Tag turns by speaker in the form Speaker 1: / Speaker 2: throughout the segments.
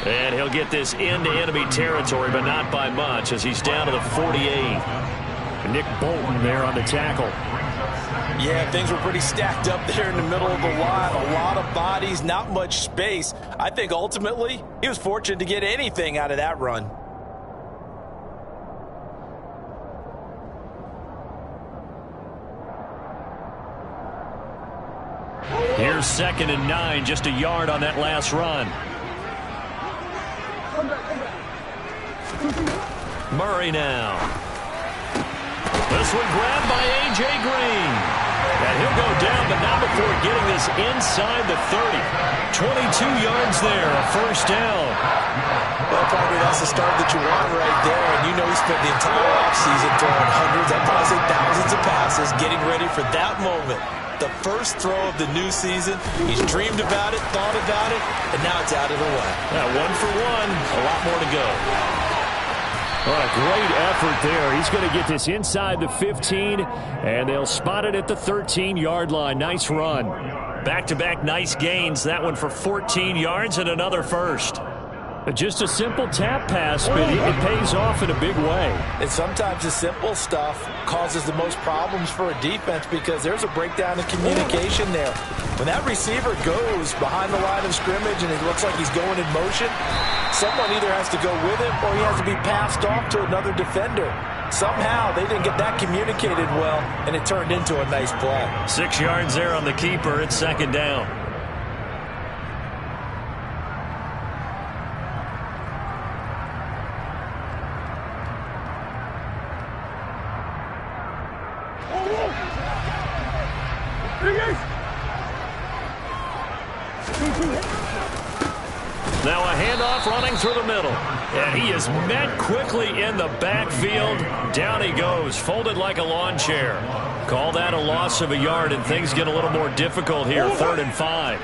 Speaker 1: And he'll get this into enemy territory, but not by much, as he's down to the 48.
Speaker 2: Nick Bolton there on the tackle.
Speaker 3: Yeah, things were pretty stacked up there in the middle of the line. A lot of bodies, not much space. I think ultimately he was fortunate to get anything out of that run.
Speaker 1: Here's 2nd and 9, just a yard on that last run. Murray now. This one grabbed by A.J. Green. And he'll go down, but not before getting this inside the 30. 22 yards there, a first down.
Speaker 3: Well, probably that's the start that you want right there. And you know he spent the entire offseason throwing hundreds, I'd probably say thousands of passes, getting ready for that moment. The first throw of the new season. He's dreamed about it, thought about it, and now it's out of the way.
Speaker 1: Yeah, 1 for 1, a lot more to go.
Speaker 2: What a great effort there. He's going to get this inside the 15, and they'll spot it at the 13-yard line. Nice run.
Speaker 1: Back-to-back nice gains. That one for 14 yards and another first.
Speaker 2: Just a simple tap pass, but it pays off in a big way.
Speaker 3: And sometimes the simple stuff causes the most problems for a defense because there's a breakdown in communication there. When that receiver goes behind the line of scrimmage and it looks like he's going in motion, someone either has to go with him or he has to be passed off to another defender. Somehow they didn't get that communicated well, and it turned into a nice play.
Speaker 1: 6 yards there on the keeper. It's 2nd down. Now a handoff running through the middle. And he is met quickly in the backfield. Down he goes, folded like a lawn chair. Call that a loss of a yard, and things get a little more difficult here. 3rd and 5.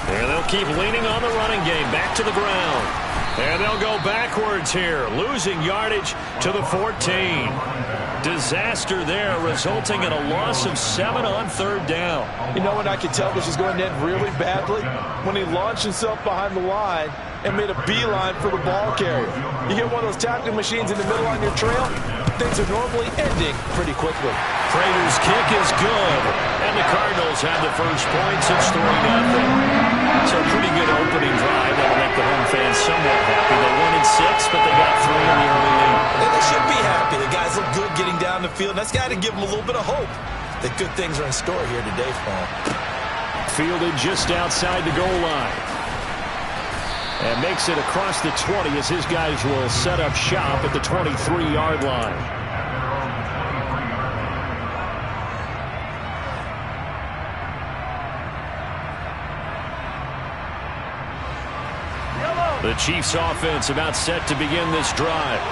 Speaker 1: And they'll keep leaning on the running game. Back to the ground. And they'll go backwards here, losing yardage to the 14. Disaster there, resulting in a loss of 7 on 3rd down.
Speaker 3: You know when I could tell this was going to end really badly? When he launched himself behind the line and made a beeline for the ball carrier. You get one of those tackling machines in the middle on your trail, things are normally ending pretty quickly.
Speaker 1: Prater's kick is good, and the Cardinals have the first points. It's 3-0. So a pretty good opening drive that'll make the home fans somewhat happy. They won in 6, but they got 3 in the early lead.
Speaker 3: And they should be happy. The guys look good getting down the field. That's got to give them a little bit of hope that good things are in store here today for them.
Speaker 2: Fielded just outside the goal line. And makes it across the 20 as his guys will set up shop at the 23-yard line.
Speaker 1: The Chiefs offense about set to begin this drive.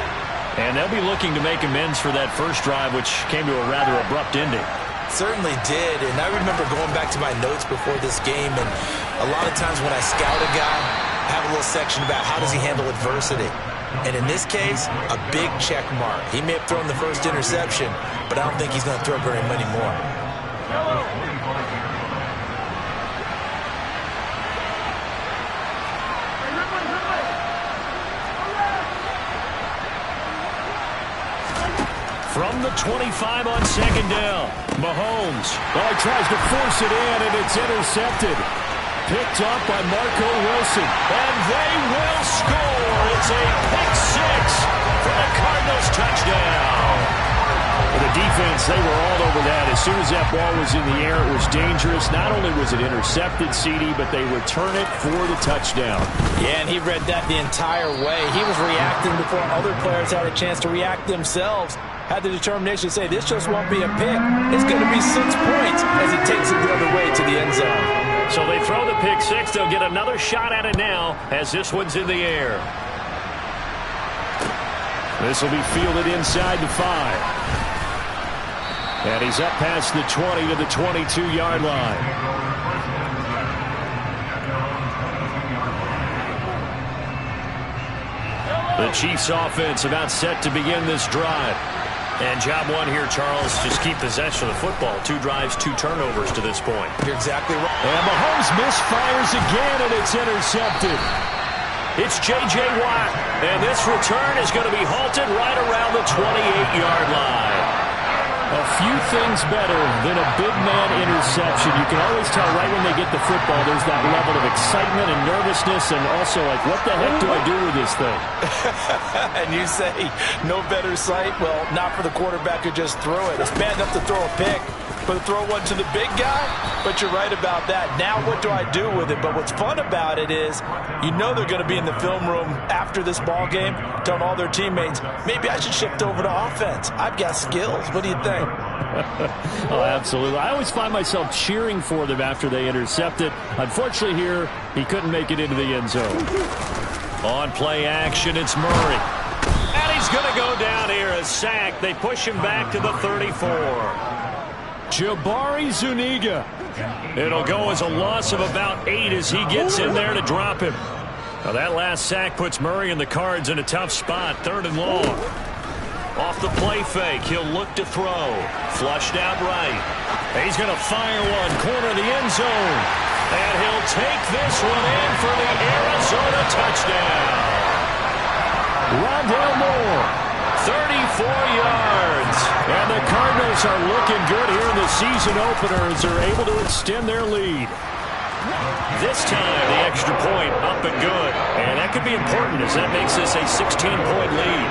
Speaker 1: And they'll be looking to make amends for that first drive, which came to a rather abrupt ending.
Speaker 3: Certainly did, and I remember going back to my notes before this game, and a lot of times when I scout a guy, I have a little section about how does he handle adversity. And in this case, a big check mark. He may have thrown the first interception, but I don't think he's going to throw very many more.
Speaker 1: From the 25 on 2nd down, Mahomes.
Speaker 2: Well, he tries to force it in, and it's intercepted. Picked up by Marco Wilson.
Speaker 1: And they will score. It's a pick 6 for the Cardinals touchdown.
Speaker 2: For the defense, they were all over that. As soon as that ball was in the air, it was dangerous. Not only was it intercepted, CD, but they return it for the touchdown.
Speaker 3: Yeah, and he read that the entire way. He was reacting before other players had a chance to react themselves. Had the determination to say, this just won't be a pick. It's going to be 6 points as he takes it the other way to the end zone.
Speaker 1: So they throw the pick 6. They'll get another shot at it now as this one's in the air.
Speaker 2: This will be fielded inside the 5. And he's up past the 20 to the 22-yard line. The Chiefs offense about set to begin this drive.
Speaker 1: And job one here, Charles, just keep possession of the football. 2 drives, 2 turnovers to this point.
Speaker 3: You're exactly right.
Speaker 2: And Mahomes misfires again, and it's intercepted.
Speaker 1: It's J.J. Watt, and this return is going to be halted right around the 28-yard line.
Speaker 2: A few things better than a big man interception. You can always tell right when they get the football, there's that level of excitement and nervousness, and also like, what the heck do I do with this thing?
Speaker 3: And you say, no better sight? Well, not for the quarterback who just threw it. It's bad enough to throw a pick, but to throw one to the big guy? But you're right about that. Now what do I do with it? But what's fun about it is, you know they're going to be in the film room after this ball game, telling all their teammates, maybe I should shift over to offense. I've got skills. What do you think?
Speaker 2: Oh, absolutely. I always find myself cheering for them after they intercept it. Unfortunately here, he couldn't make it into the end zone.
Speaker 1: On play action, it's Murray. And he's going to go down here, a sack. They push him back to the 34.
Speaker 2: Jabari Zuniga.
Speaker 1: It'll go as a loss of about 8 as he gets in there to drop him. Now that last sack puts Murray and the Cards in a tough spot, 3rd and long. Off the play fake, he'll look to throw. Flushed out right. He's going to fire one, corner of the end zone. And he'll take this one in for the Arizona touchdown.
Speaker 2: Rondale Moore.
Speaker 1: 34 yards.
Speaker 2: And the Cardinals are looking good here in the season opener as they're able to extend their lead.
Speaker 1: This time, the extra point up and good. And that could be important as that makes this a 16-point lead.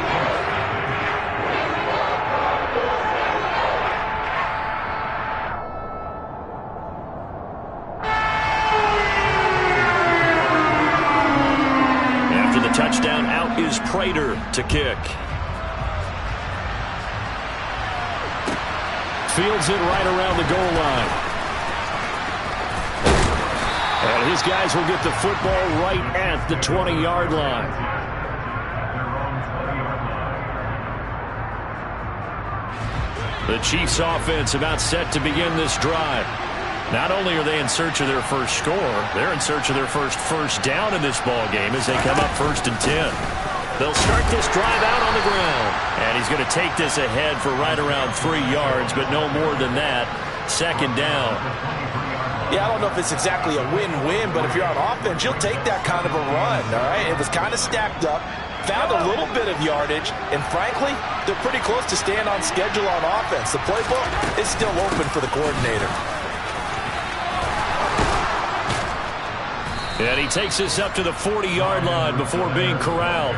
Speaker 1: After the touchdown, out is Prater to kick.
Speaker 2: Fields it right around the goal line. And his guys will get the football right at the 20-yard line. The Chiefs offense about set to begin this drive. Not only are they in search of their first score, they're in search of their first down in this ball game as they come up 1st and 10. They'll start this drive out on the ground. And he's going to take this ahead for right around 3 yards, but no more than that. 2nd down.
Speaker 3: Yeah, I don't know if it's exactly a win-win, but if you're on offense, you'll take that kind of a run, all right? It was kind of stacked up, found a little bit of yardage, and frankly, they're pretty close to staying on schedule on offense. The playbook is still open for the coordinator.
Speaker 1: And he takes this up to the 40-yard line before being corralled.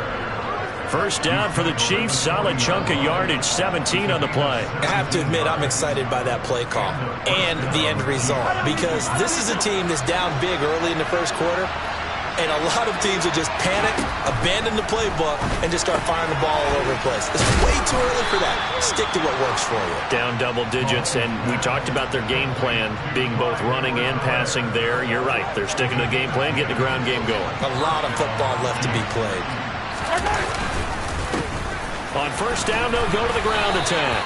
Speaker 1: First down for the Chiefs. Solid chunk of yardage, 17 on the play.
Speaker 3: I have to admit, I'm excited by that play call and the end result because this is a team that's down big early in the first quarter, and a lot of teams will just panic, abandon the playbook, and just start firing the ball all over the place. It's way too early for that. Stick to what works for you.
Speaker 1: Down double digits, and we talked about their game plan being both running and passing there. You're right. They're sticking to the game plan, getting the ground game going.
Speaker 3: A lot of football left to be played.
Speaker 1: On first down, they'll go to the ground attack.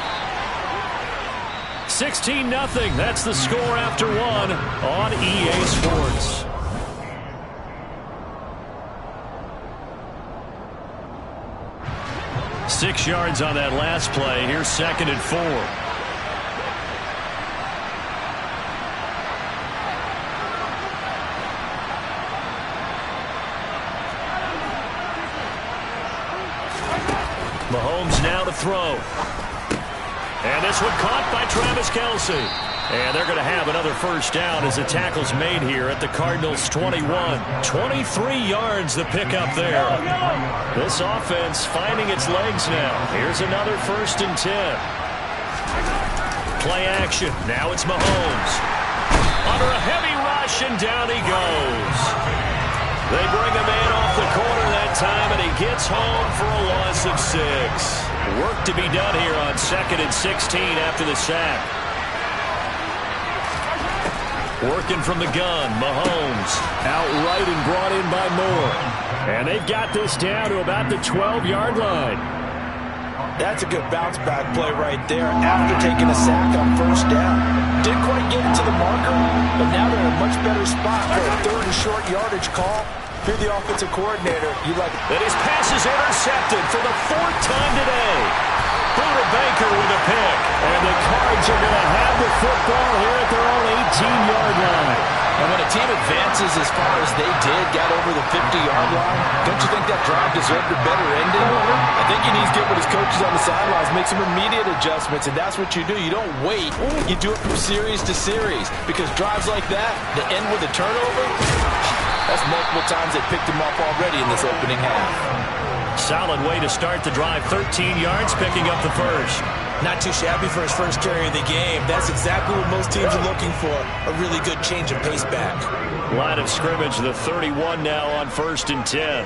Speaker 1: 16-0. That's the score after 1 on EA Sports. Six yards on that last play. Here's 2nd and 4. Mahomes now to throw. And this one caught by Travis Kelce. And they're going to have another first down as the tackle's made here at the Cardinals' 21. 23 yards the pickup there. This offense finding its legs now. Here's another 1st and 10. Play action. Now it's Mahomes. Under a heavy rush, and down he goes. They bring a man off the corner that time, and he gets home for a loss of 6. Work to be done here on 2nd and 16 after the sack. Working from the gun, Mahomes.
Speaker 2: Outright and brought in by Moore. And they've got this down to about the 12-yard line.
Speaker 3: That's a good bounce-back play right there after taking a sack on first down. Didn't quite get it to the marker, but now they're in a much better spot for a third and short yardage call. If you're the offensive coordinator, you like it.
Speaker 1: And his pass is intercepted for the 4th time today. Buda Baker with a pick. And the Cards are going to have the football here at their own 18-yard line.
Speaker 3: And when a team advances as far as they did, got over the 50-yard line, don't you think that drive deserved a better ending? I think he needs to get with his coaches on the sidelines, make some immediate adjustments, and that's what you do. You don't wait. You do it from series to series, because drives like that, to end with a turnover, that's multiple times they picked him up already in this opening half.
Speaker 1: Solid way to start the drive. 13 yards, picking up the first.
Speaker 4: Not too shabby for his first carry of the game. That's exactly what most teams are looking for, a really good change of pace back.
Speaker 1: Line of scrimmage, the 31 now on 1st and 10.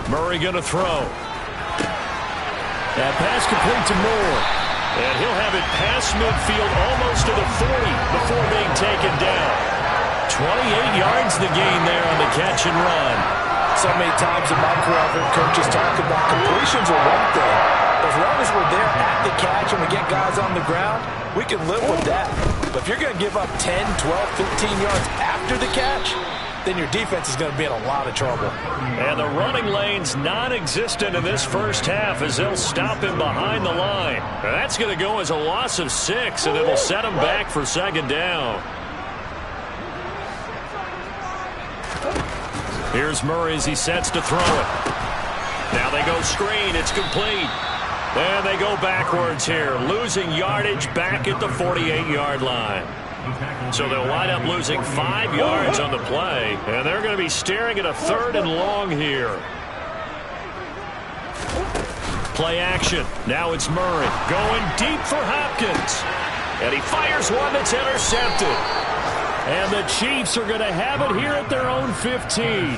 Speaker 1: Murray going to throw. That pass complete to Moore. And he'll have it past midfield almost to the 40 before being taken down. 28 yards the gain there on the catch and run.
Speaker 3: So many times in my career I've heard coaches talk about completions are one thing. As long as we're there at the catch and we get guys on the ground, we can live with that. But if you're going to give up 10, 12, 15 yards after the catch, then your defense is going to be in a lot of trouble.
Speaker 1: And the running lane's non-existent in this first half as they'll stop him behind the line. And that's going to go as a loss of 6, and it'll set him back for 2nd down. Here's Murray as he sets to throw it. Now they go screen. It's complete. And they go backwards here, losing yardage back at the 48-yard line. So they'll wind up losing 5 yards on the play, and they're going to be staring at a 3rd and long here. Play action. Now it's Murray going deep for Hopkins. And he fires one that's intercepted. And the Chiefs are going to have it here at their own 15.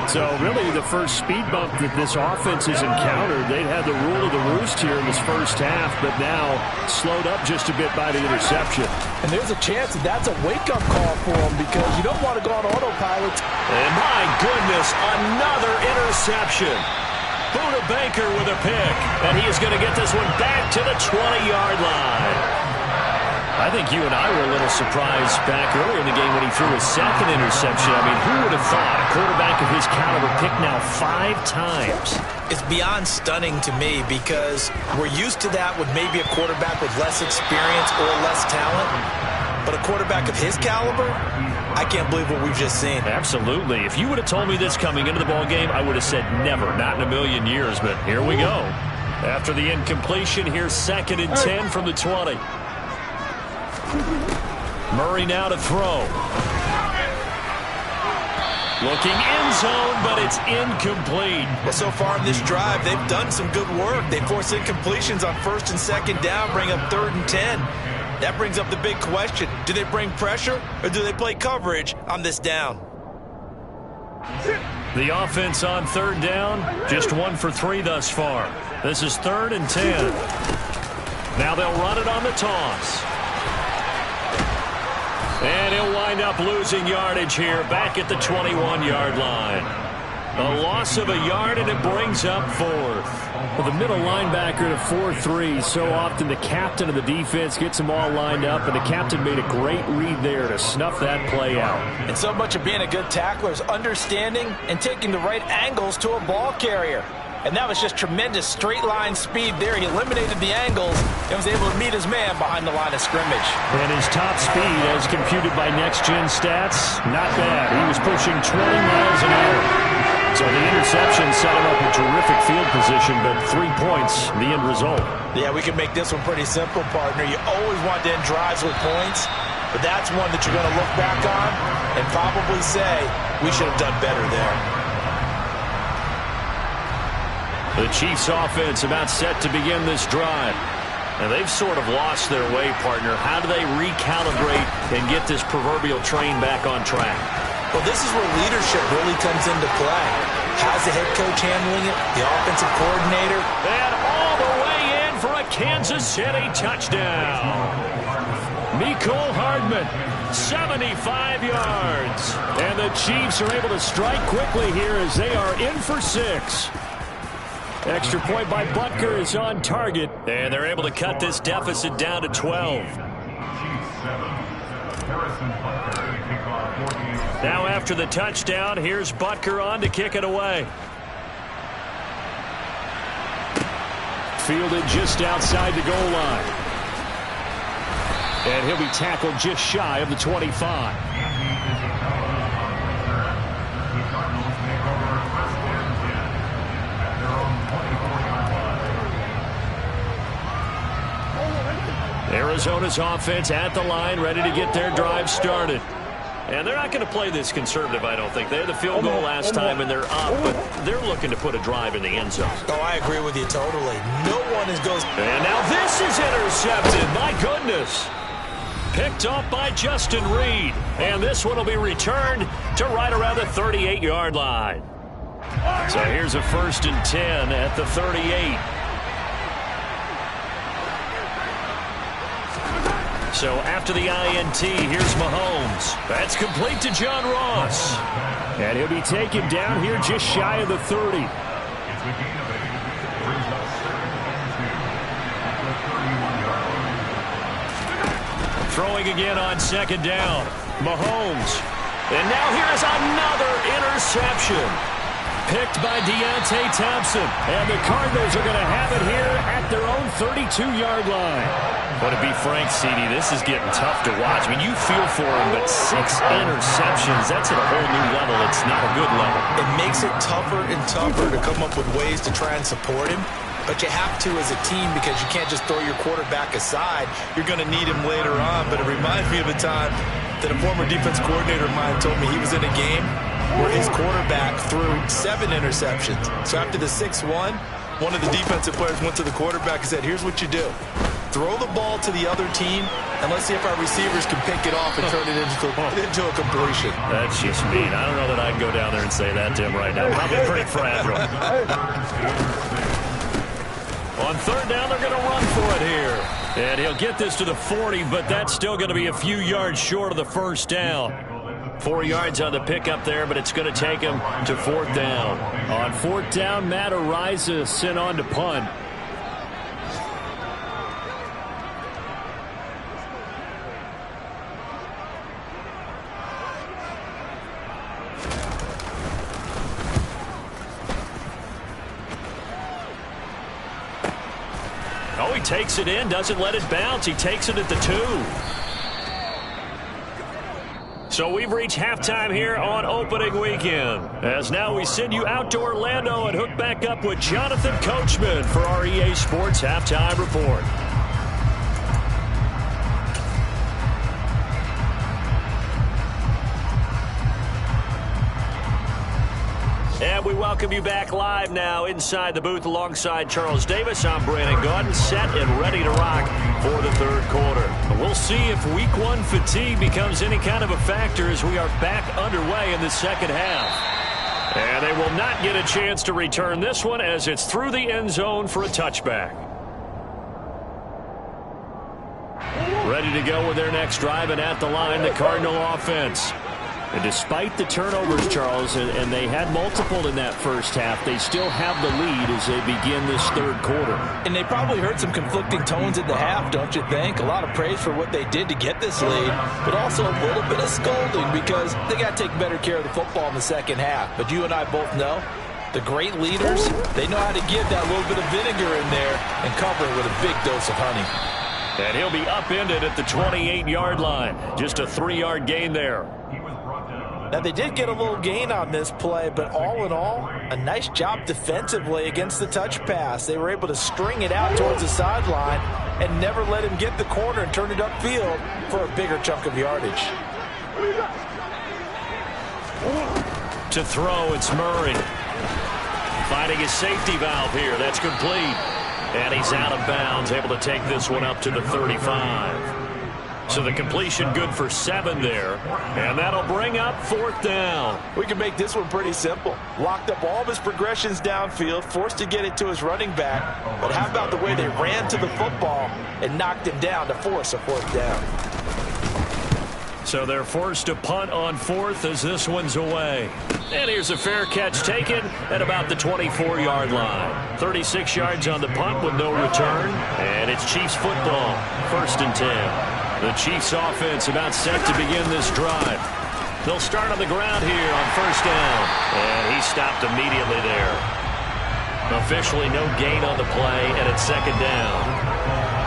Speaker 2: So really the first speed bump that this offense has encountered, they'd had the rule of the roost here in this first half, but now slowed up just a bit by the interception.
Speaker 3: And there's a chance that that's a wake-up call for them because you don't want to go on autopilot.
Speaker 1: And my goodness, another interception. Buda Baker with a pick, and he is going to get this one back to the 20-yard line. I think you and I were a little surprised back earlier in the game when he threw his 2nd interception. I mean, who would have thought a quarterback of his caliber picked now 5 times?
Speaker 4: It's beyond stunning to me because we're used to that with maybe a quarterback with less experience or less talent. But a quarterback of his caliber, I can't believe what we've just seen.
Speaker 1: Absolutely. If you would have told me this coming into the ball game, I would have said never, not in a million years. But here we go. After the incompletion, here's 2nd and 10 from the 20. Murray now to throw. Looking end zone, but it's incomplete.
Speaker 4: Well, so far in this drive, they've done some good work. They force incompletions on 1st and 2nd down, bring up 3rd and 10. That brings up the big question. Do they bring pressure or do they play coverage on this down?
Speaker 1: The offense on 3rd down, just 1 for 3 thus far. This is 3rd and 10. Now they'll run it on the toss. And he'll wind up losing yardage here back at the 21-yard line. A loss of a yard, and it brings up 4th.
Speaker 2: Well, the middle linebacker to 4-3, so often the captain of the defense gets them all lined up, and the captain made a great read there to snuff that play out.
Speaker 3: And so much of being a good tackler is understanding and taking the right angles to a ball carrier. And that was just tremendous straight-line speed there. He eliminated the angles and was able to meet his man behind the line of scrimmage.
Speaker 2: And his top speed, as computed by Next Gen Stats, not bad. He was pushing 20 miles an hour. So the interception set him up a terrific field position, but 3 points, the end result.
Speaker 3: Yeah, we can make this one pretty simple, partner. You always want to end drives with points, but that's one that you're going to look back on and probably say, we should have done better there.
Speaker 1: The Chiefs offense about set to begin this drive. And they've sort of lost their way, partner. How do they recalibrate and get this proverbial train back on track?
Speaker 4: Well, this is where leadership really comes into play. How's the head coach handling it? The offensive coordinator?
Speaker 1: And all the way in for a Kansas City touchdown. Mecole Hardman, 75 yards. And the Chiefs are able to strike quickly here as they are in for 6. Extra point by Butker is on target. And they're able to cut this deficit down to 12. Now after the touchdown, here's Butker on to kick it away. Fielded just outside the goal line. And he'll be tackled just shy of the 25. Arizona's offense at the line, ready to get their drive started. And they're not going to play this conservative, I don't think. They had the field goal last time, and they're up, but they're looking to put a drive in the end zone.
Speaker 3: Oh, I agree with you totally. No one goes.
Speaker 1: And now this is intercepted. My goodness. Picked off by Justin Reed. And this one will be returned to right around the 38-yard line. So here's a 1st and 10 at the 38. So after the INT, here's Mahomes. That's complete to John Ross. And he'll be taken down here just shy of the 30. Throwing again on 2nd down. Mahomes. And now here's another interception. Picked by Deontay Thompson. And the Cardinals are going to have it here at their own 32-yard line. But to be frank, CD, this is getting tough to watch. I mean, you feel for him, but 6 interceptions, that's at a whole new level. It's not a good level.
Speaker 3: It makes it tougher and tougher to come up with ways to try and support him. But you have to as a team because you can't just throw your quarterback aside. You're going to need him later on. But it reminds me of a time that a former defense coordinator of mine told me he was in a game where his quarterback threw 7 interceptions. So after the 6-1, one of the defensive players went to the quarterback and said, here's what you do. Throw the ball to the other team, and let's see if our receivers can pick it off and turn it into a completion.
Speaker 1: That's just mean. I don't know that I can go down there and say that to him right now. Probably pretty fragile. On 3rd down, they're going to run for it here. And he'll get this to the 40, but that's still going to be a few yards short of the 1st down. 4 yards on the pickup there, but it's going to take him to 4th down. On 4th down, Matt Araiza sent on to punt. Oh, he takes it in, doesn't let it bounce. He takes it at the 2. So we've reached halftime here on opening weekend. As now we send you out to Orlando and hook back up with Jonathan Coachman for our EA Sports Halftime Report. And we welcome you back live now inside the booth alongside Charles Davis. I'm Brandon Gaudin, set and ready to rock for the 3rd quarter. And we'll see if Week 1 fatigue becomes any kind of a factor as we are back underway in the 2nd half. And they will not get a chance to return this one as it's through the end zone for a touchback. Ready to go with their next drive, and at the line, the Cardinal offense. And despite the turnovers, Charles, and they had multiple in that 1st half, they still have the lead as they begin this 3rd quarter.
Speaker 3: And they probably heard some conflicting tones in the half, don't you think? A lot of praise for what they did to get this lead, but also a little bit of scolding because they got to take better care of the football in the 2nd half. But you and I both know the great leaders, they know how to give that little bit of vinegar in there and cover it with a big dose of honey.
Speaker 1: And he'll be upended at the 28-yard line. Just a 3-yard gain there.
Speaker 3: Now, they did get a little gain on this play, but all in all, a nice job defensively against the touch pass. They were able to string it out towards the sideline and never let him get the corner and turn it upfield for a bigger chunk of yardage.
Speaker 1: To throw, it's Murray. Finding his safety valve here. That's complete. And he's out of bounds, able to take this one up to the 35. So the completion good for 7 there. And that'll bring up 4th down.
Speaker 3: We can make this one pretty simple. Locked up all of his progressions downfield, forced to get it to his running back. But how about the way they ran to the football and knocked him down to force a 4th down?
Speaker 1: So they're forced to punt on 4th as this one's away. And here's a fair catch taken at about the 24-yard line. 36 yards on the punt with no return. And it's Chiefs football, 1st and 10. The Chiefs offense about set to begin this drive. They'll start on the ground here on 1st down. And he stopped immediately there. Officially no gain on the play, and it's 2nd down.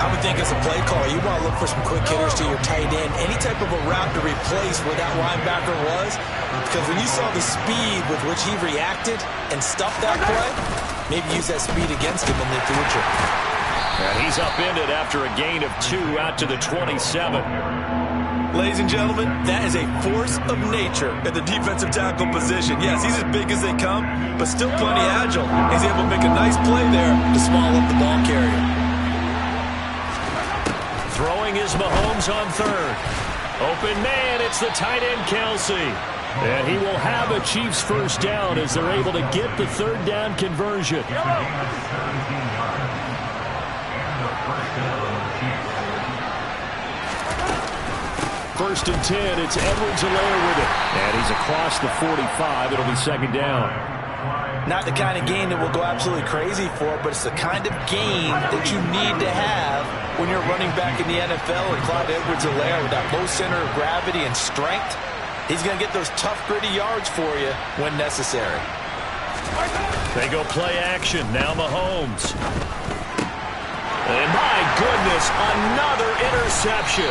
Speaker 3: I would think as a play caller, you want to look for some quick hitters to your tight end. Any type of a route to replace where that linebacker was. Because when you saw the speed with which he reacted and stuffed that play, maybe use that speed against him in the future.
Speaker 1: And he's upended after a gain of 2 out to the 27.
Speaker 4: Ladies and gentlemen, that is a force of nature at the defensive tackle position. Yes, he's as big as they come, but still plenty agile. He's able to make a nice play there to small up the ball carrier.
Speaker 1: Throwing is Mahomes on 3rd. Open man, it's the tight end Kelsey. And he will have a Chiefs 1st down as they're able to get the 3rd down conversion. 1st and 10, it's Edwards-Helaire with it. And he's across the 45. It'll be 2nd down.
Speaker 3: Not the kind of game that we'll go absolutely crazy for, but it's the kind of game that you need to have when you're running back in the NFL. And Clyde Edwards-Helaire with that low center of gravity and strength, he's going to get those tough, gritty yards for you when necessary.
Speaker 1: They go play action. Now Mahomes. And my goodness, another interception.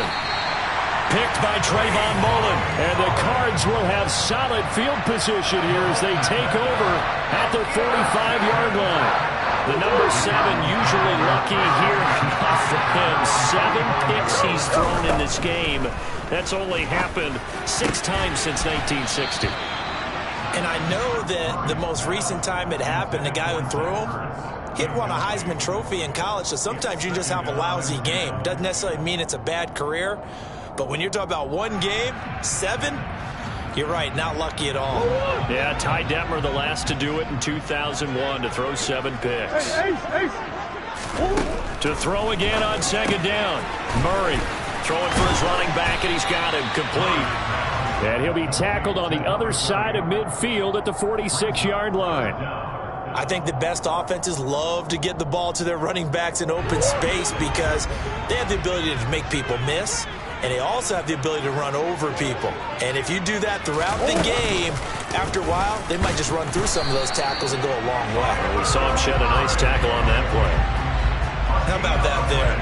Speaker 1: Picked by Trayvon Mullen. And the Cards will have solid field position here as they take over at their 45-yard line. The number 7 usually lucky here. Not for him. 7 picks he's thrown in this game. That's only happened 6 times since 1960.
Speaker 3: And I know that the most recent time it happened, the guy who threw him, he had won a Heisman Trophy in college, so sometimes you just have a lousy game. Doesn't necessarily mean it's a bad career. But when you're talking about one game, 7, you're right, not lucky at all.
Speaker 1: Yeah, Ty Detmer, the last to do it in 2001, to throw 7 picks. To throw again on 2nd down. Murray throwing for his running back, and he's got him complete. And he'll be tackled on the other side of midfield at the 46-yard line.
Speaker 3: I think the best offenses love to get the ball to their running backs in open space because they have the ability to make people miss. And they also have the ability to run over people. And if you do that throughout the game, after a while, they might just run through some of those tackles and go a long way.
Speaker 1: Well, we saw him shed a nice tackle on that play.
Speaker 3: How about that there?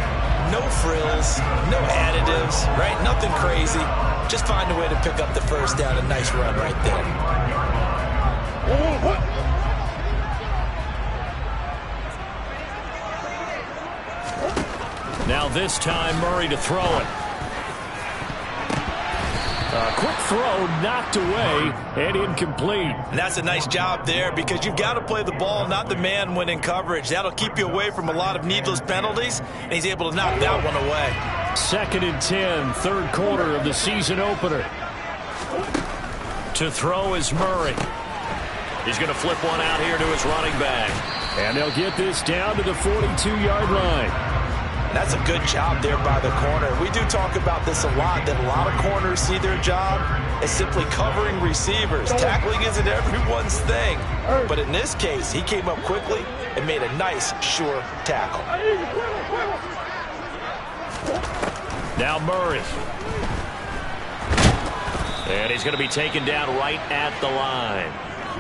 Speaker 3: No frills, no additives, right? Nothing crazy. Just find a way to pick up the 1st down. A nice run right there.
Speaker 1: Now this time, Murray to throw it. A quick throw knocked away and incomplete.
Speaker 4: And that's a nice job there because you've got to play the ball, not the man when in coverage. That'll keep you away from a lot of needless penalties, and he's able to knock that one away.
Speaker 1: 2nd and 10, 3rd quarter of the season opener. To throw is Murray. He's going to flip one out here to his running back. And they'll get this down to the 42-yard line.
Speaker 3: That's a good job there by the corner. We do talk about this a lot, that a lot of corners see their job as simply covering receivers. Tackling isn't everyone's thing. But in this case, he came up quickly and made a nice, sure tackle.
Speaker 1: Now Murray. And he's going to be taken down right at the line.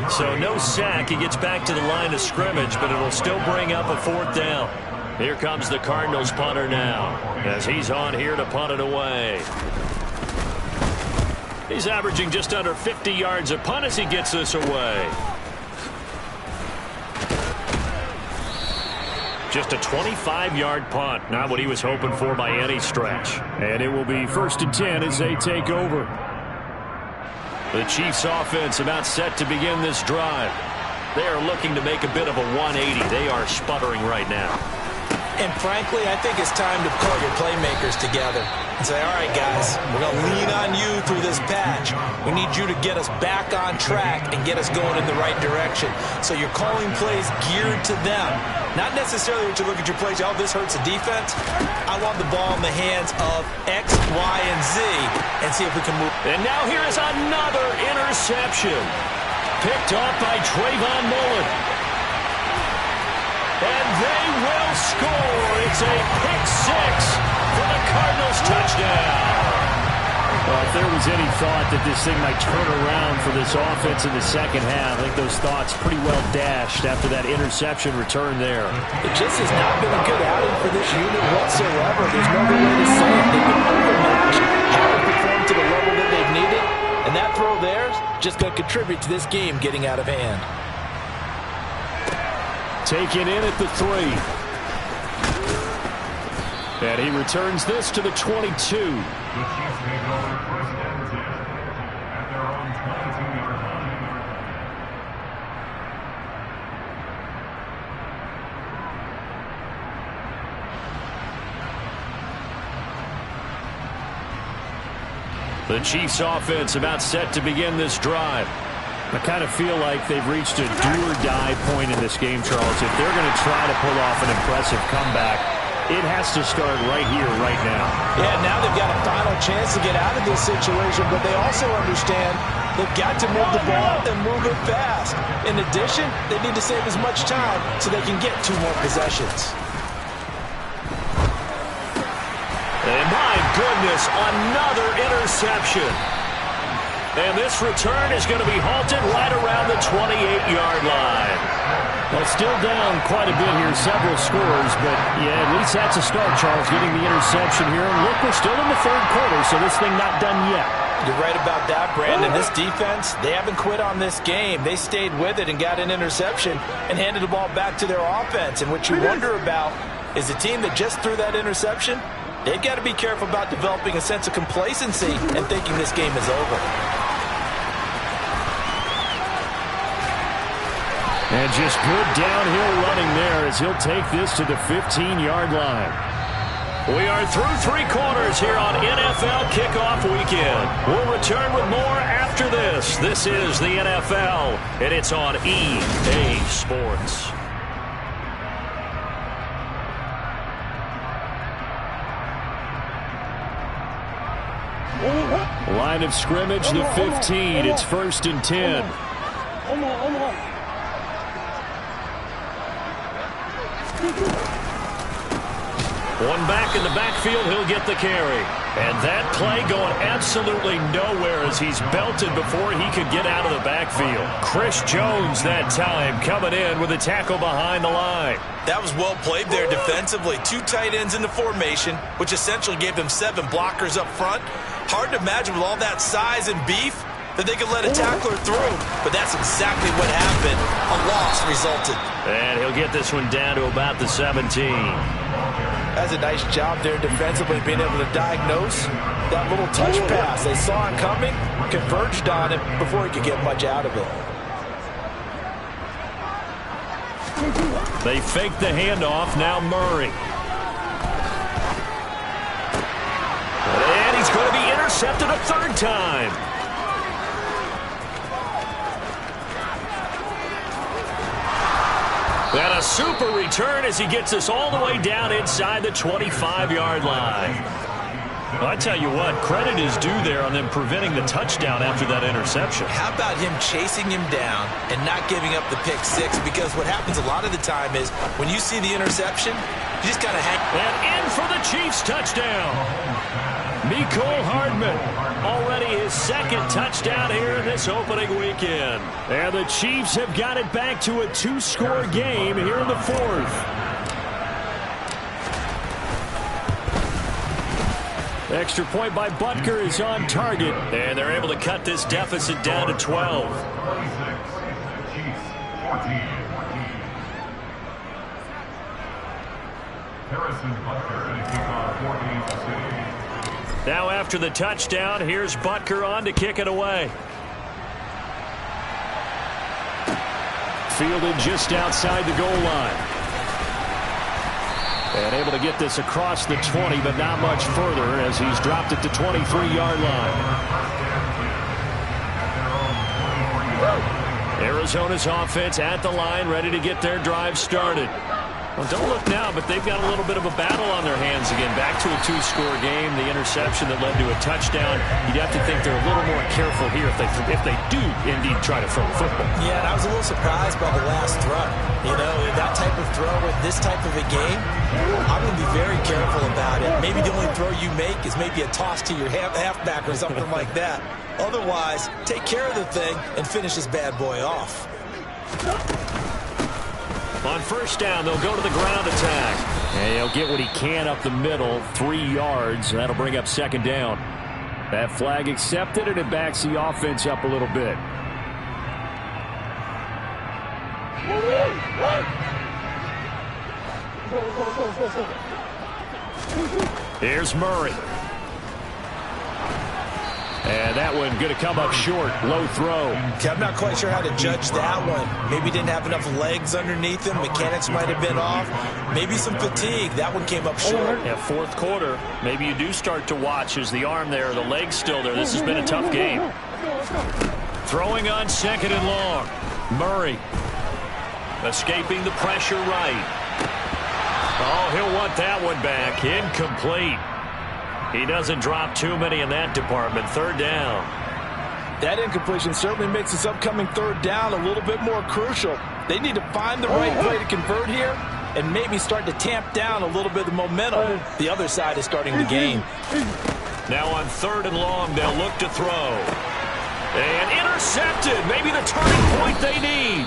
Speaker 1: So no sack. He gets back to the line of scrimmage, but it'll still bring up a 4th down. Here comes the Cardinals punter now as he's on here to punt it away. He's averaging just under 50 yards a punt as he gets this away. Just a 25-yard punt, not what he was hoping for by any stretch. And it will be 1st and 10 as they take over. The Chiefs offense about set to begin this drive. They are looking to make a bit of a 180. They are sputtering right now.
Speaker 3: And frankly, I think it's time to call your playmakers together and say, all right, guys, we're going to lean on you through this patch. We need you to get us back on track and get us going in the right direction. So you're calling plays geared to them.
Speaker 4: Not necessarily what you look at your plays, oh, this hurts the defense. I want the ball in the hands of X, Y, and Z and see if we can move.
Speaker 1: And now here is another interception. Picked off by Trayvon Mullen. And they will score. It's a pick six for the Cardinals touchdown.
Speaker 2: Well, if there was any thought that this thing might turn around for this offense in the second half, I think those thoughts pretty well dashed after that interception return there.
Speaker 3: It just has not been a good outing for this unit whatsoever. There's no other way to say it. They've been overmatched, haven't performed to the level that they've needed, and that throw there is just going to contribute to this game getting out of hand.
Speaker 2: Taken in at the 3. And he returns this to the 22.
Speaker 1: The Chiefs offense about set to begin this drive.
Speaker 2: I kind of feel like they've reached a do-or-die point in this game, Charles. If they're going to try to pull off an impressive comeback, it has to start right here, right now.
Speaker 3: Yeah, now they've got a final chance to get out of this situation, but they also understand they've got to move the ball and move it fast. In addition, they need to save as much time so they can get 2 more possessions.
Speaker 1: And my goodness, another interception. And this return is going to be halted right around the 28-yard line.
Speaker 2: Well, still down quite a bit here, several scores, but yeah, at least that's a start, Charles, getting the interception here. And look, we're still in the 3rd quarter, so this thing not done yet.
Speaker 3: You're right about that, Brandon. This defense, they haven't quit on this game. They stayed with it and got an interception and handed the ball back to their offense. And what you wonder about is the team that just threw that interception, they've got to be careful about developing a sense of complacency and thinking this game is over.
Speaker 2: And just good downhill running there as he'll take this to the 15-yard line.
Speaker 1: We are through 3 quarters here on NFL Kickoff Weekend. We'll return with more after this. This is the NFL, and it's on EA Sports.
Speaker 2: Line of scrimmage, the 15. It's 1st and 10.
Speaker 1: One back in the backfield, he'll get the carry. And that play going absolutely nowhere as he's belted before he could get out of the backfield. Chris Jones that time coming in with a tackle behind the line.
Speaker 4: That was well played there defensively. 2 tight ends in the formation, which essentially gave them 7 blockers up front. Hard to imagine with all that size and beef that they could let a tackler through, but that's exactly what happened. A loss resulted.
Speaker 1: And he'll get this one down to about the 17.
Speaker 3: That's a nice job there defensively, being able to diagnose that little touch pass. They saw it coming, converged on it before he could get much out of it.
Speaker 1: They fake the handoff, now Murray. And he's going to be intercepted a 3rd time. And a super return as he gets us all the way down inside the 25-yard line. Well, I tell you what, credit is due there on them preventing the touchdown after that interception.
Speaker 4: How about him chasing him down and not giving up the pick 6? Because what happens a lot of the time is when you see the interception, you just kind of hang.
Speaker 1: And in for the Chiefs touchdown. Mecole Hardman, already his 2nd touchdown here in this opening weekend.
Speaker 2: And the Chiefs have got it back to a 2-score game here in the 4th. Extra point by Butker is on target.
Speaker 1: And they're able to cut this deficit down to 12.
Speaker 5: Harrison Butker and kickoff for Kansas City.
Speaker 1: Now after the touchdown, here's Butker on to kick it away.
Speaker 2: Fielded just outside the goal line. And able to get this across the 20, but not much further as he's dropped it to 23-yard line.
Speaker 1: Arizona's offense at the line, ready to get their drive started.
Speaker 2: Well, don't look now, but they've got a little bit of a battle on their hands again. Back to a two-score game. The interception that led to a touchdown. You'd have to think they're a little more careful here if they do indeed try to throw the football.
Speaker 3: Yeah, and I was a little surprised by the last throw. You know, that type of throw in this type of a game, I'm going to be very careful about it. Maybe the only throw you make is maybe a toss to your halfback or something like that. Otherwise, take care of the thing and finish this bad boy off.
Speaker 2: On first down, they'll go to the ground attack. And he'll get what he can up the middle, 3 yards. That'll bring up second down. That flag accepted, and it backs the offense up a little bit. Here's Murray. And that one going to come up short. Low throw.
Speaker 3: Okay, I'm not quite sure how to judge that one. Maybe didn't have enough legs underneath him. Mechanics might have been off. Maybe some fatigue. That one came up short.
Speaker 2: Yeah, fourth quarter. Maybe you do start to watch as the arm there, the leg's still there. This has been a tough game. Throwing on second and long. Murray. Escaping the pressure right. Oh, he'll want that one back. Incomplete. He doesn't drop too many in that department. Third down.
Speaker 3: That incompletion certainly makes this upcoming third down a little bit more crucial. They need to find the right play to convert here and maybe start to tamp down a little bit of momentum. The other side is starting to gain.
Speaker 2: Now on third and long, they'll look to throw. And intercepted. Maybe the turning point they need.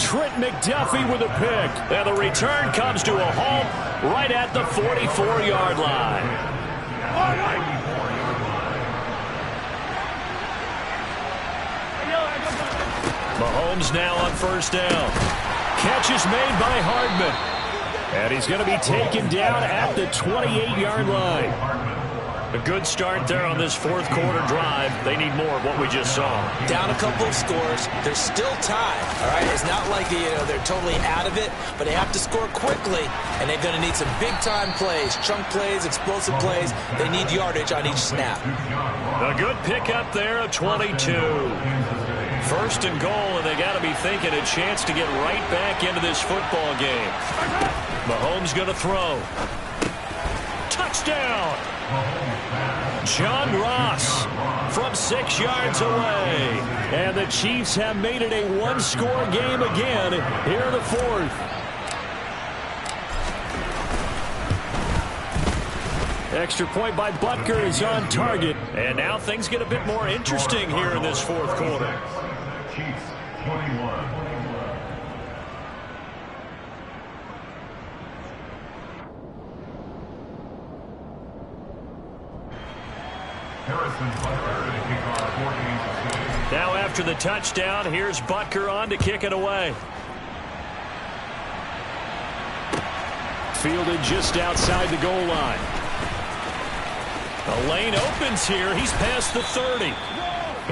Speaker 2: Trent McDuffie with a pick. And the return comes to a halt right at the 44-yard line. Mahomes now on first down. Catch is made by Hardman. And he's going to be taken down at the 28-yard line. A good start there on this fourth quarter drive. They need more of what we just saw.
Speaker 3: Down a couple of scores. They're still tied. All right, it's not like they're totally out of it, but they have to score quickly, and they're going to need some big-time plays, chunk plays, explosive plays. They need yardage on each snap.
Speaker 2: A good pickup there of 22. First and goal, and they got to be thinking a chance to get right back into this football game. Mahomes going to throw. Touchdown! John Ross from 6 yards away. And the Chiefs have made it a one-score game again here in the fourth. Extra point by Butker is on target. And now things get a bit more interesting here in this fourth quarter.
Speaker 5: Chiefs 21.
Speaker 2: Now after the touchdown, here's Butker on to kick it away. Fielded just outside the goal line. The lane opens here. He's past the 30.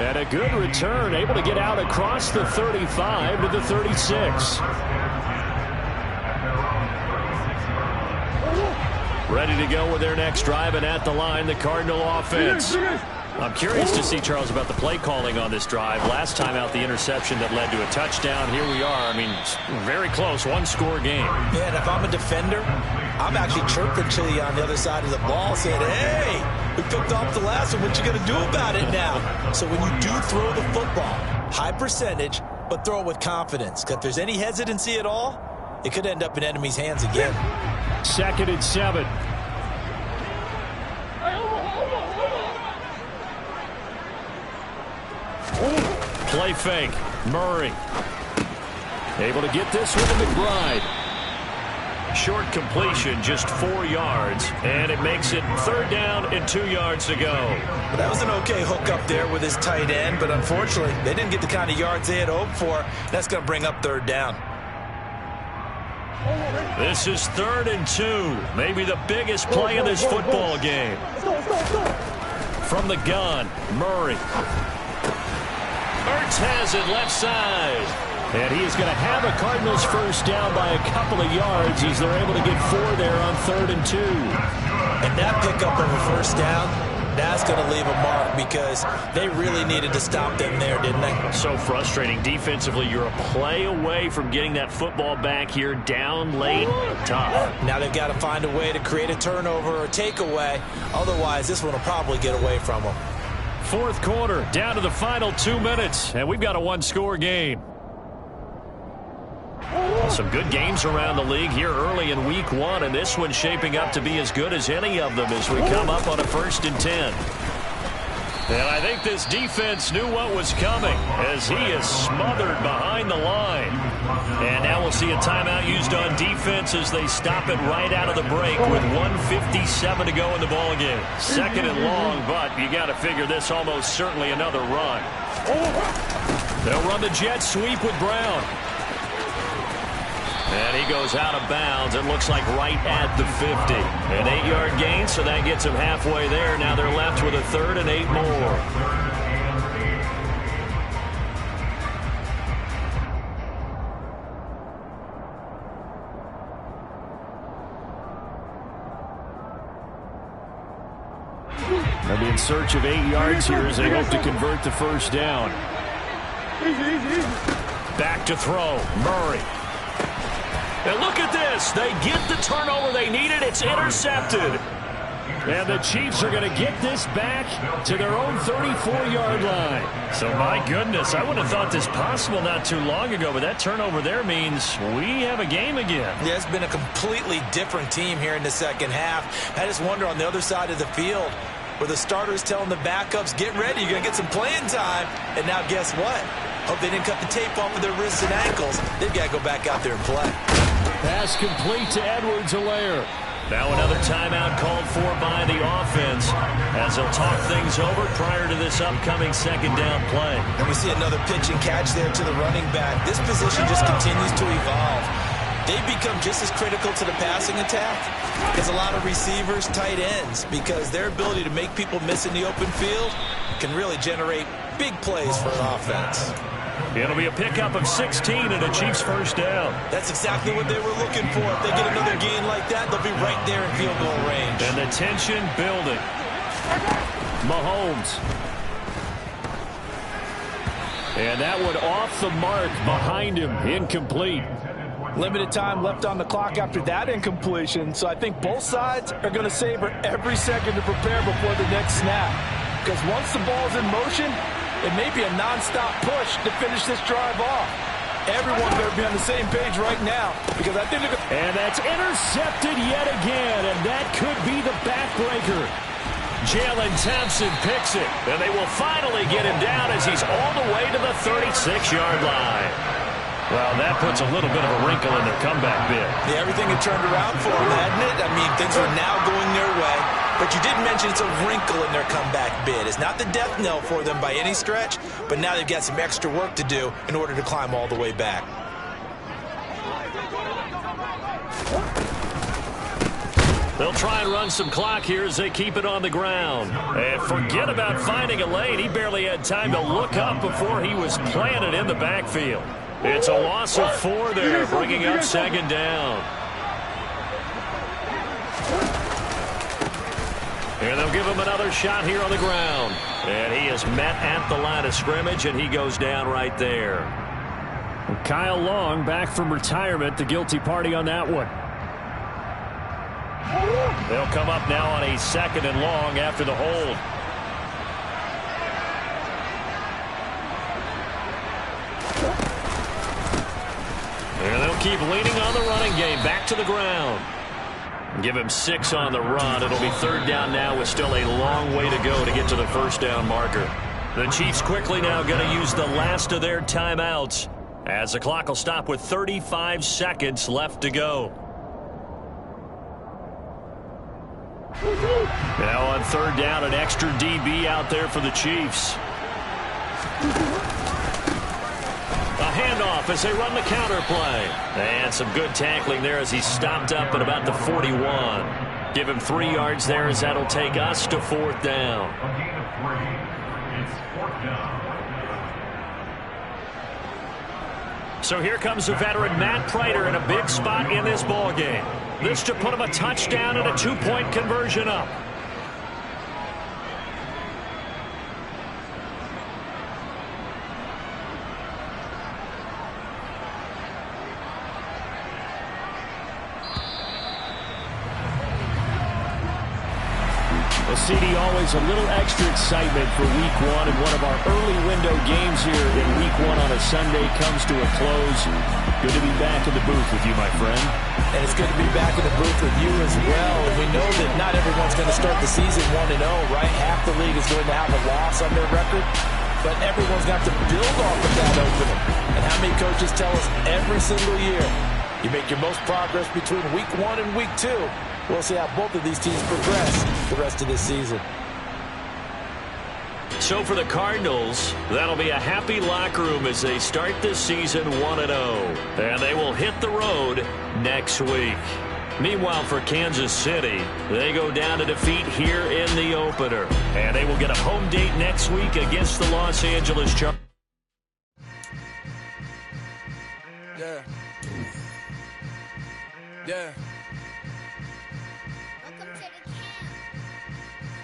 Speaker 2: And a good return, able to get out across the 35 to the 36. Ready to go with their next drive, and at the line, the Cardinal offense. I'm curious to see, Charles, about the play calling on this drive. Last time out, the interception that led to a touchdown. Here we are. I mean, very close, one-score game.
Speaker 3: Yeah, and if I'm a defender, I'm actually chirping to you on the other side of the ball, saying, hey, we picked off the last one. What you going to do about it now? So when you do throw the football, high percentage, but throw it with confidence. Because if there's any hesitancy at all, it could end up in enemy's hands again.
Speaker 2: 2nd and 7. Play fake. Murray. Able to get this one to McBride. Short completion, just 4 yards. And it makes it third down and 2 yards to go.
Speaker 3: That was an okay hook up there with his tight end, but unfortunately, they didn't get the kind of yards they had hoped for. That's going to bring up third down.
Speaker 2: This is 3rd and 2. Maybe the biggest play in this football game. From the gun, Murray. Ertz has it left side. And he is going to have a Cardinals first down by a couple of yards as they're able to get 4 there on 3rd and 2.
Speaker 3: And that pickup of a first down That's going to leave a mark because they really needed to stop them there, didn't they?
Speaker 2: So frustrating. Defensively, you're a play away from getting that football back here down late. Tough.
Speaker 3: Now they've got to find a way to create a turnover or takeaway. Otherwise, this one will probably get away from them.
Speaker 2: Fourth quarter, down to the final 2 minutes, and we've got a one-score game. Some good games around the league here early in week 1, and this one's shaping up to be as good as any of them as we come up on a 1st and 10. And I think this defense knew what was coming as he is smothered behind the line. And now we'll see a timeout used on defense as they stop it right out of the break with 1:57 to go in the ballgame. 2nd and long, but you got to figure this almost certainly another run. They'll run the jet sweep with Brown. And he goes out of bounds. It looks like right at the 50. An 8-yard gain, so that gets him halfway there. Now they're left with a 3rd and 8 more. They'll be in search of 8 yards here as they hope to convert the 1st down. Back to throw. Murray. And look at this. They get the turnover they needed. It's intercepted. And the Chiefs are going to get this back to their own 34-yard line. So, my goodness, I wouldn't have thought this possible not too long ago, but that turnover there means we have a game again.
Speaker 3: Yeah, it's been a completely different team here in the second half. I just wonder on the other side of the field where the starters telling the backups, get ready, you're going to get some playing time. And now guess what? Hope they didn't cut the tape off of their wrists and ankles. They've got to go back out there and play.
Speaker 2: Pass complete to Edwards-Helaire. Now another timeout called for by the offense as they'll talk things over prior to this upcoming 2nd down play.
Speaker 3: And we see another pitch and catch there to the running back. This position just continues to evolve. They've become just as critical to the passing attack as a lot of receivers, tight ends, because their ability to make people miss in the open field can really generate big plays for an offense.
Speaker 2: It'll be a pickup of 16 and a Chiefs 1st down.
Speaker 3: That's exactly what they were looking for. If they get another gain like that, they'll be right there in field goal range.
Speaker 2: And the tension building. Mahomes. And that one off the mark behind him. Incomplete.
Speaker 6: Limited time left on the clock after that incompletion, so I think both sides are going to savor every second to prepare before the next snap. Because once the ball's in motion, it may be a non-stop push to finish this drive off. Everyone better be on the same page right now, because I think they're going to...
Speaker 2: And that's intercepted yet again, and that could be the backbreaker. Jalen Thompson picks it, and they will finally get him down as he's all the way to the 36-yard line. Well, that puts a little bit of a wrinkle in their comeback bid.
Speaker 3: Yeah, everything had turned around for them, hadn't it? I mean, things are now going their way. But you did mention it's a wrinkle in their comeback bid. It's not the death knell for them by any stretch, but now they've got some extra work to do in order to climb all the way back.
Speaker 2: They'll try and run some clock here as they keep it on the ground. And forget about finding a lane. He barely had time to look up before he was planted in the backfield. It's a loss of 4 there, bringing up 2nd down. And they'll give him another shot here on the ground. And he is met at the line of scrimmage, and he goes down right there. Kyle Long back from retirement, the guilty party on that one. They'll come up now on a 2nd and long after the hold. And they'll keep leaning on the running game. Back to the ground. Give him 6 on the run. It'll be 3rd down now with still a long way to go to get to the 1st down marker. The Chiefs quickly now going to use the last of their timeouts as the clock will stop with 35 seconds left to go. Now on 3rd down, an extra DB out there for the Chiefs. A handoff as they run the counter play. And some good tackling there as he stopped up at about the 41. Give him 3 yards there as that'll take us to 4th down.
Speaker 5: A gain of 3. It's 4th down.
Speaker 2: So here comes the veteran Matt Prater in a big spot in this ball game. This to put him a touchdown and a 2-point conversion up. Well, CD, always a little extra excitement for Week 1, and one of our early window games here in Week 1 on a Sunday comes to a close. Good to be back in the booth with you, my friend.
Speaker 3: And it's good to be back in the booth with you as well. And we know that not everyone's going to start the season 1-0, right? Half the league is going to have a loss on their record, but everyone's got to build off of that opening. And how many coaches tell us every single year, you make your most progress between Week 1 and Week 2. We'll see how both of these teams progress the rest of this season.
Speaker 1: So for the Cardinals, that'll be a happy locker room as they start this season 1-0. And they will hit the road next week. Meanwhile, for Kansas City, they go down to defeat here in the opener. And they will get a home date next week against the Los Angeles Chargers.
Speaker 7: Yeah. Yeah.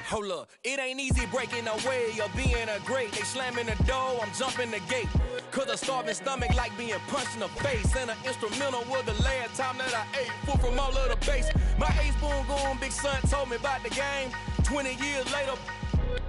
Speaker 7: Hold up, it ain't easy breaking away or being a great. They slamming the door, I'm jumping the gate. Cause a starving stomach like being punched in the face. And an instrumental was the last time that I ate. Full from all of the bass. My ace boom goon, big son told me about the game. 20 years later,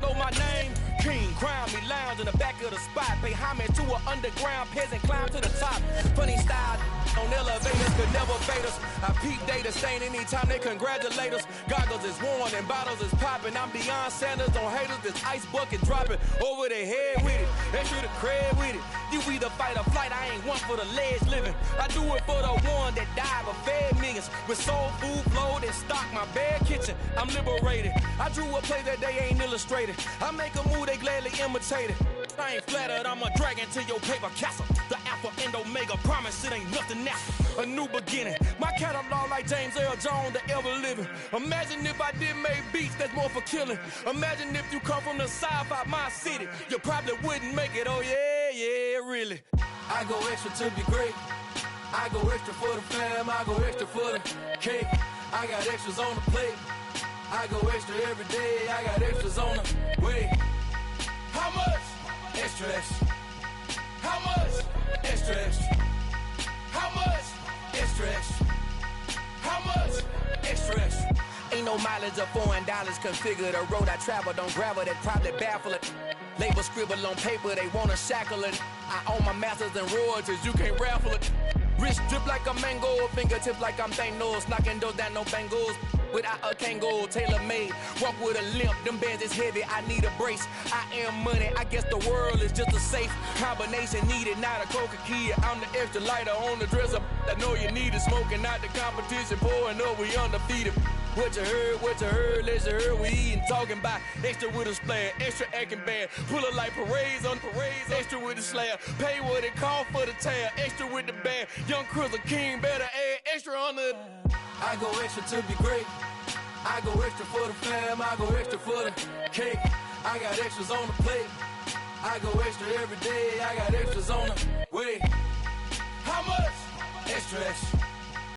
Speaker 7: know my name. King, crown me, lounge in the back of the spot. Pay homage to an underground peasant, climb to the top. Funny style on elevators, could never fade us. I peep data stain anytime they congratulate us. Goggles is worn and bottles is popping. I'm Deion Sanders on haters, this ice bucket dropping over their head with it. They should have cred with it. You either fight or flight, I ain't one for the ledge living. I do it for the one that died but fed millions. With soul food flowed and stock my bad kitchen. I'm liberated. I drew a play that they ain't illustrated. I make a move, they gladly imitate it. I ain't flattered, I'm a dragon to your paper castle. The Alpha and Omega, promise it ain't nothing now. A new beginning. My catalog like James Earl Jones, the ever living. Imagine if I did make beats that's more for killing. Imagine if you come from the south out my city. You probably wouldn't make it, oh yeah, yeah, really. I go extra to be great. I go extra for the fam, I go extra for the cake. I got extras on the plate. I go extra every day, I got extras on the way. How much? Extra, extra. How much? Extra, extra. How much? Extra, extra. How much? Extra, extra. Ain't no mileage of $4 configure the road I travel. Don't gravel that probably baffle it. Label scribble on paper, they wanna shackle it. I own my masters and royalties, you can't raffle it. Wrist drip like a mango, fingertips like I'm Thanos. Knocking those down, no bangles. Without a Kangol, tailor-made. Walk with a limp, them bands is heavy, I need a brace. I am money, I guess the world is just a safe combination needed, not a coca-key. I'm the extra lighter on the dresser. I know you need it, smoking out the competition, pouring up, we undefeated. What you heard, let's hear we eatin', talking about extra with a splash, extra acting bad, pull it like parades on parades, extra with the slab, pay what it cost for the tab, extra with the band, young Chris a king, better add extra on the. I go extra to be great, I go extra for the fam, I go extra for the cake, I got extras on the plate, I go extra every day, I got extras on the way. How much? Extra, extra.